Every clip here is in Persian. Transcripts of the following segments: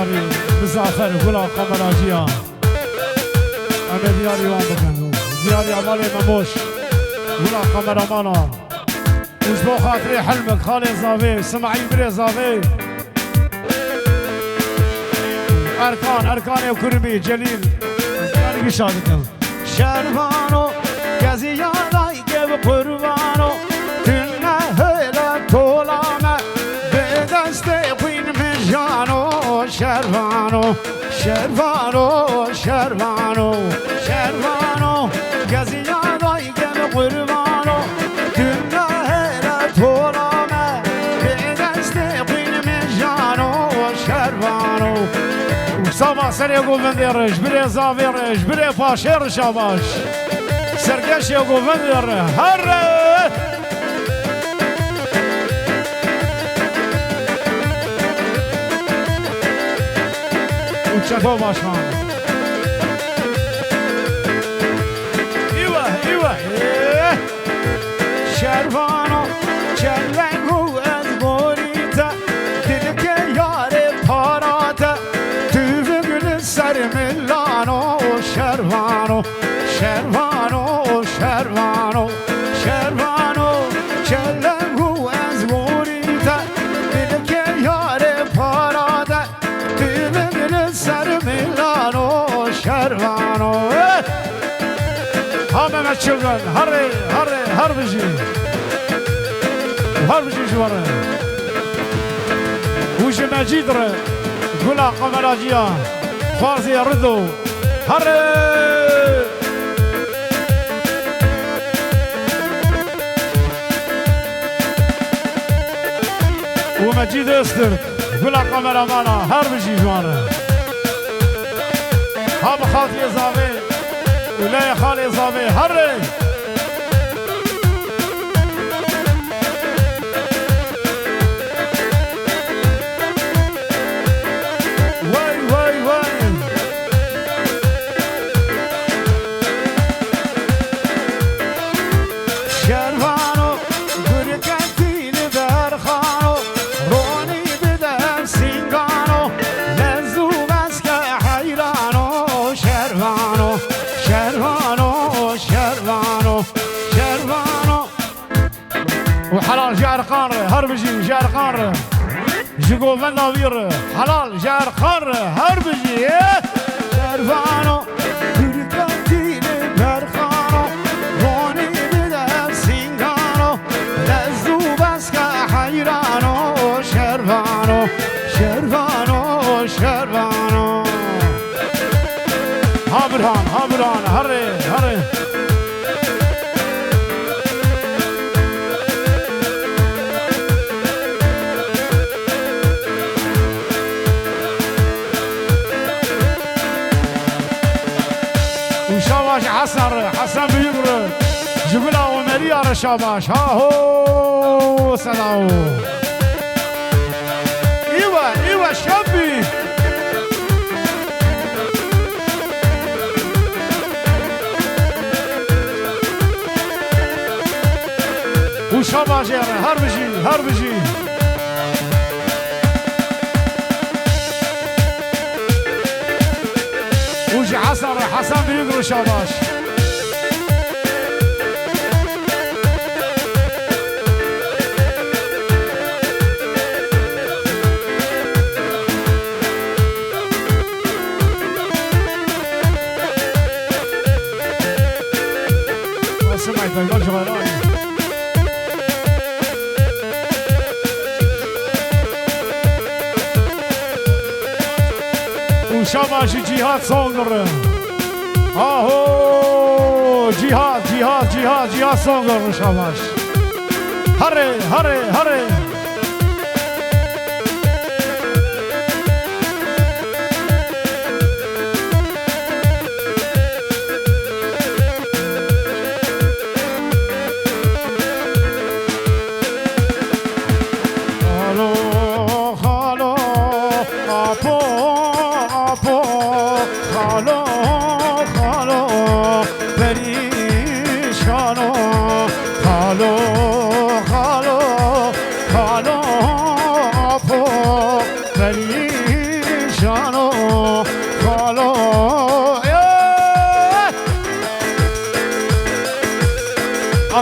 دیاری مسافر گلا قمراجیان اما دیاری وان بکن دیاری عمال مموش گلا قمرامانا وزبو خاطري حلمك خالي زافي سمعي بري زافي أركان وكرمي جليل أركان قشادكم شرفانو كزيا لايك بقربانو تنا هلا طولامة بدستي قين مجانو شرفانو شرفانو شرفانو شرفانو كزيا لايك بقربانو تنا هلا طولامة بدستي قين مجانو شرفانو Sabah seni güvendirir, bire zavirir, bire paşer şabaş. Sergeç ya güvendirir, harre! Uçato başkan. İva, şervano, çellengu ez gorita, dilke yare parata. Milano, Shervano, Shervano, Shervano, Shervano, Cellengu ez morita, bilke yare parada, tüvegini ser Milano, Shervano. Ha Mehmet Çılgın, harbici juvara. Uji Mecidre, Gula Kameraciya. Fazi Rıdo Harre ومجيد استر كل كاميرامانا هرب جيجوانا هم خاطي زافي ولا خالي زافي هري وحلال جار قارة هربجي جار قارة جيكو فندا وير حلال جار قارة هربجي شرفانو بركاتيني برخانو روني بدا سينغانو لزو بسكا حيرانو شرفانو شرفانو شرفانو هابران هري حسن بيقر جبلا ومريا رشاباش ها هو سلاو ايوه شابي وشاباش هربجي وجي حسن بيقر شاباش وشاباشي جهاد صونغر اهو جهاد صونغر شاباش هري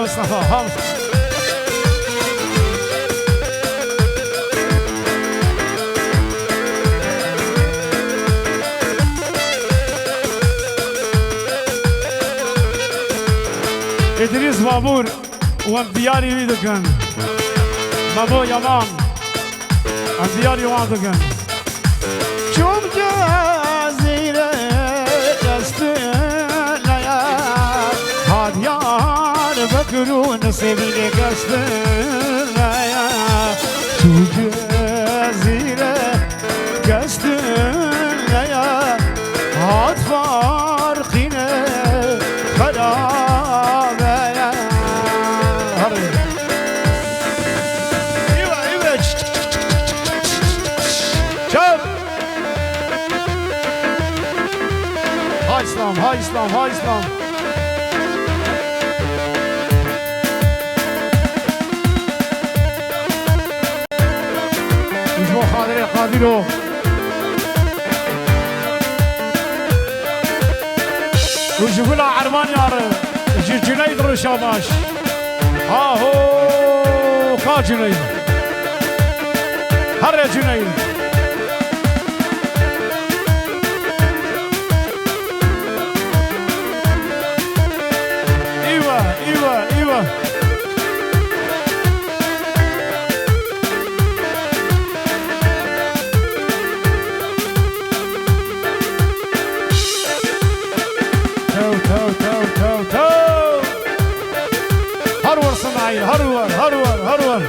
مصطفى هم إدريس بابور وام دياري ويدكن بابو يمان ام دياري وادكن شوم جزيرة قصدنا يا هاد يار بكرون سبيل قصدنا يا شوم جزيرة قصدنا يا هاد فارقنا خراب يا هري ايوه ايوه شوف هاي اسلام هاي اسلام هاي اسلام اسمه خاطري قادرو وشوفوا لها عرمان يار جنيد رشاماش ها هو كا جنيد هر يا جنيد ايوه ايوه ايوه هرور صناعي هرور هرور هرور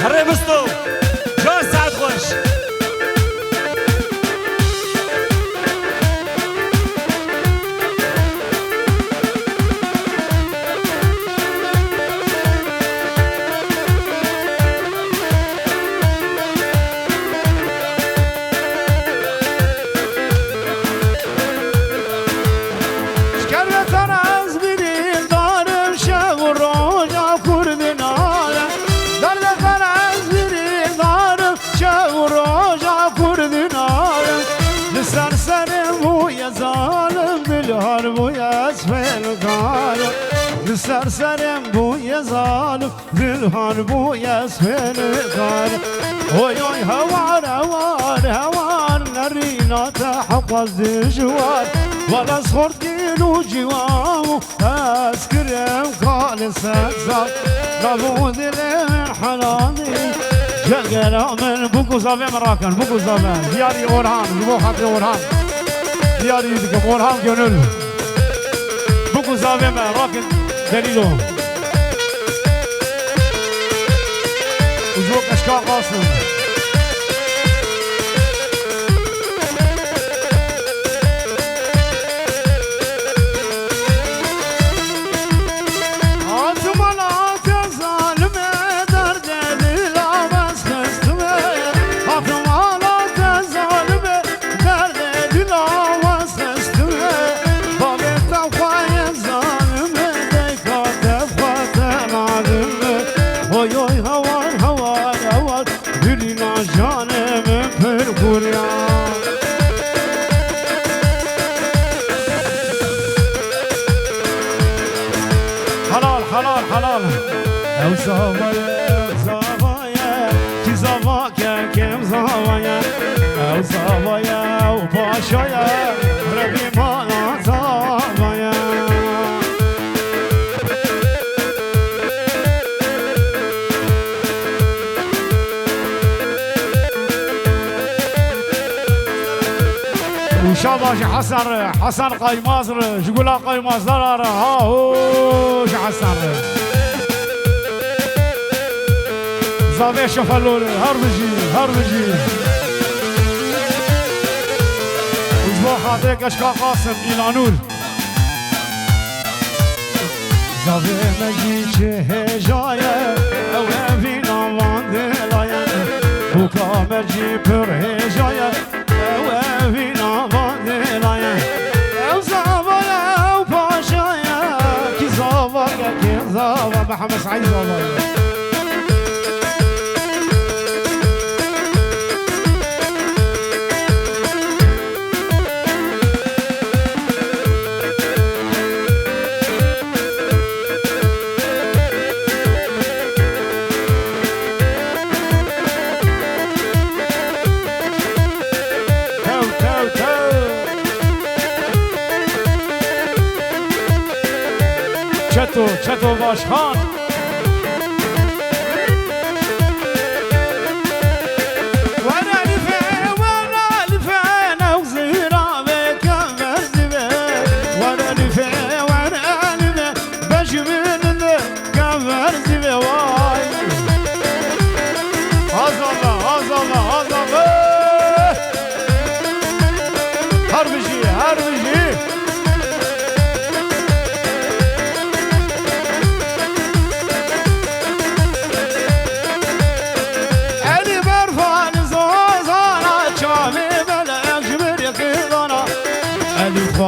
هري بستو جا سعد خوش سرسرم بوی ظالم دلهان بوی اسفل غار اوی اوی هوار هوار هوار نرینا تحفظ دجوار ولا صخرت كيلو جوام اسكرم خالص اكزار نبود الحلالي جقرا من بوكو زافي مراكن بوكو زافي دياري اورهان جبو خاطر اورهان دياري يدكم اورهان gönül بوكو زافي مراكن دليلو وجوك اشكال قاسم او زوایا زوایا کی زوایا کم زوایا او زوایا و پاشایا ربی مانا زوایا وشاباش حسن قيماز شقولا قيماز ضرر ها هو حسن زاوية شفلول هربجي وجبو خاطرك اشكا قاسم إلانور زاوية مجي هجاية او افينا واندلايا بوكا مجي پر هجاية او افينا واندلايا او زاوية او باشايا كي زاوية محمد سعيد زاوية بستو چتو باشخان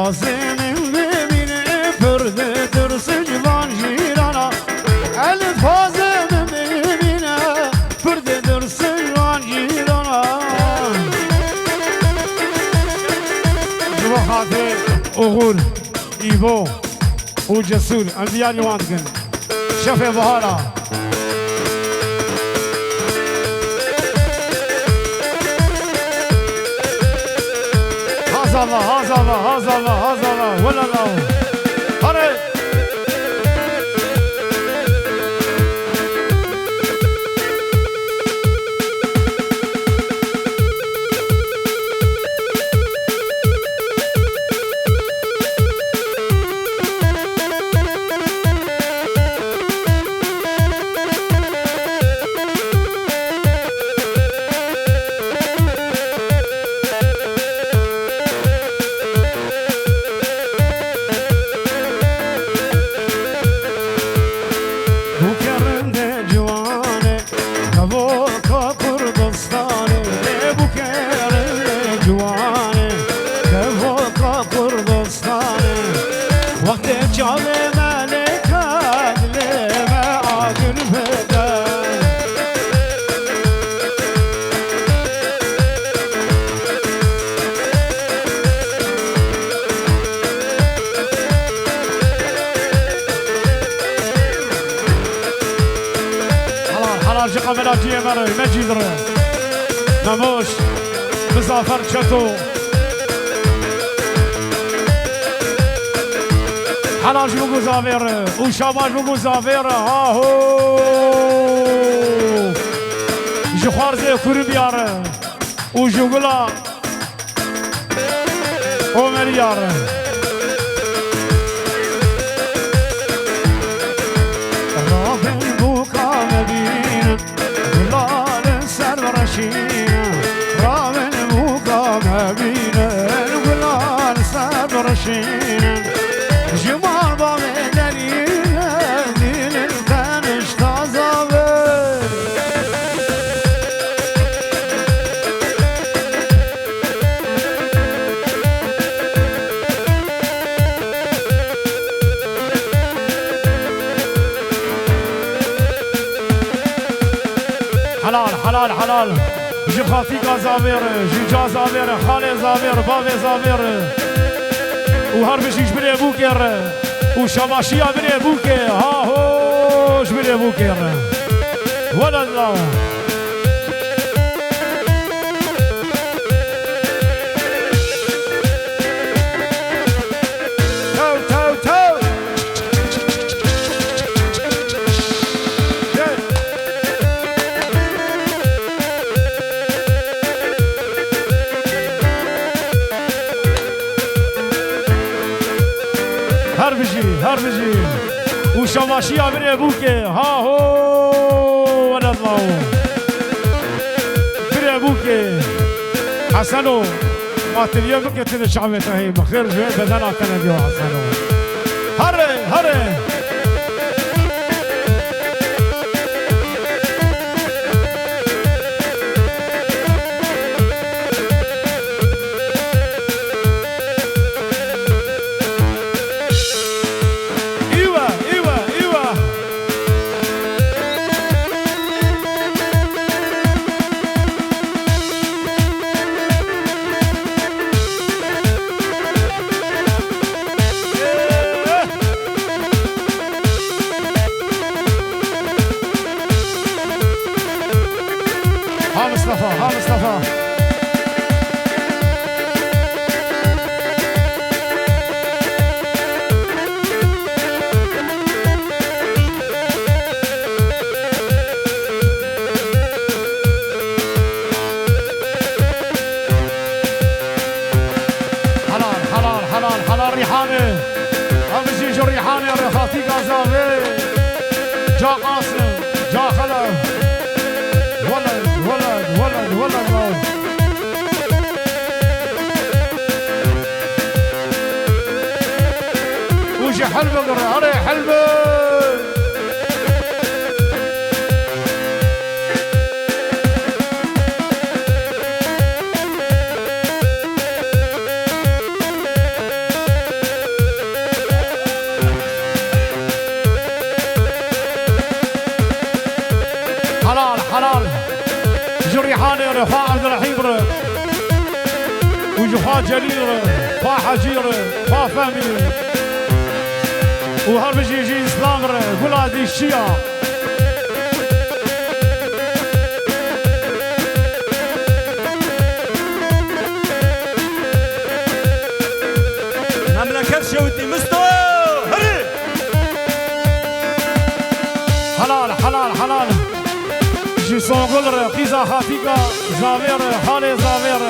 Fazının bebine pürdedir sıcvan jirana Elif fazının bebine pürdedir sıcvan jirana Cevahati Uğur, İbo, U Cesur, Enbiyan Yuandgın Şefe Bahara Hazallah, hazallah, hazallah, hazallah, velallah. Hadi. قبلاتی مرا مجید را نموش مسافر چطو حلاج بگو زاویره او شاباش بگو زاویره آهو جخوارزه کوری بیاره او جوگلا اومر یاره رابن بوکا مبینم گلال سر برشینم رابن بوکا مبینم گلال سر برشینم جمال با مدنینه دیل تنش تازه حلال حلال حلال جي خاطيقة زاويرة جي جا زاويرة خالي زاويرة بابي زاويرة وهربش يجبري بوكر وشباشية بري بوكر ها هو جبري بوكر ولا الله هربجي وشواشي عبري بوكي ها هو ولا الله بري بوكي حسنو ما تليا بك تنشعب تهي بخير جوي بدنا كان ديو حسنو هري هري الريحانة همجي جو الريحانة رخاتي قازافي جا قاسم جا خلف ولد ولد ولد ولد وجي حلبك هري حلبك حلال جو ريحاني رفاع عبد الرحيم وجو خا جليل خا حجير خا فهمي وهربجي يجي اسلام ولادي الشيعة مملكة شوتي مستو هري حلال حلال حلال جي صنغل قيزا خاتيكا زافير خالي زافير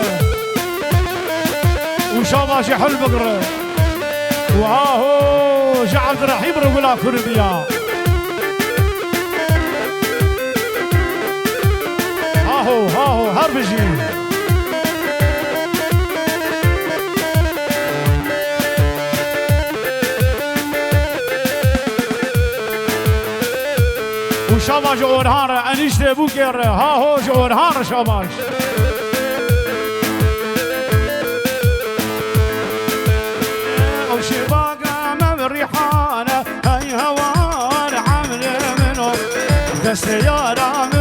وشاماشي حلبقر وهاهو جعل رحيم رجلا كرديا هاهو هاهو هربجي شاماش اورهان انیشته بوکر ها هو اورهان شاماش او شباقه من ريحانه هاي هوار عمل منه بس يا رام